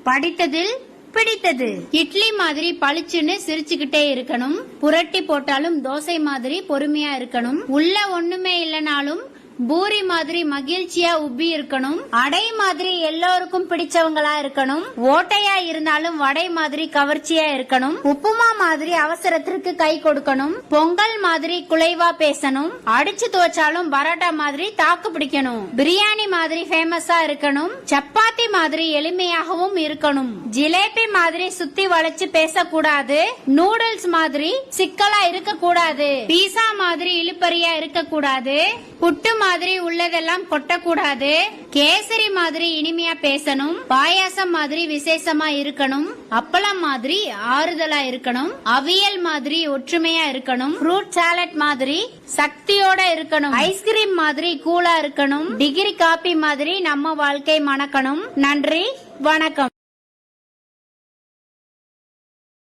படித்ததில் பிடித்தது. இட்லி மாதிரி பளிச்சுன்னு சிரிச்சுக்கிட்டே இருக்கணும். புரட்டி போட்டாலும் தோசை மாதிரி பொறுமையா இருக்கணும். உள்ள ஒண்ணுமே இல்லனாலும் பூரி மாதிரி மகிழ்ச்சியா உப்பி இருக்கணும். அடை மாதிரி எல்லோருக்கும் பிடிச்சவங்களா இருக்கணும். ஓட்டையா இருந்தாலும் வடை மாதிரி கவர்ச்சியா இருக்கணும். உப்புமா மாதிரி அவசரத்திற்கு கை கொடுக்கணும். பொங்கல் மாதிரி குலைவா பேசணும். அடிச்சு துவச்சாலும் பரோட்டா மாதிரி தாக்கு பிடிக்கணும். பிரியாணி மாதிரி ஃபேமஸா இருக்கணும். சப்பாத்தி மாதிரி எளிமையாகவும் இருக்கணும். ஜிலேபி மாதிரி சுத்தி வளைச்சு பேசக்கூடாது. நூடுல்ஸ் மாதிரி சிக்கலா இருக்க கூடாது. பீஸா மாதிரி இழுப்பறியா இருக்க கூடாது. புட்டு மாதிரி உள்ளதெல்லாம் கொட்டக்கூடாது. கேசரி மாதிரி இனிமையா பேசணும். பாயாசம் மாதிரி விசேஷமா இருக்கணும். அப்பளம் மாதிரி ஆறுதலா இருக்கணும். அவியல் மாதிரி ஒற்றுமையா இருக்கணும். ஃப்ரூட் சாலட் மாதிரி சக்தியோட இருக்கணும். ஐஸ்கிரீம் மாதிரி கூலா இருக்கணும். டிகிரி காபி மாதிரி நம்ம வாழ்க்கை மணக்கணும். நன்றி, வணக்கம்.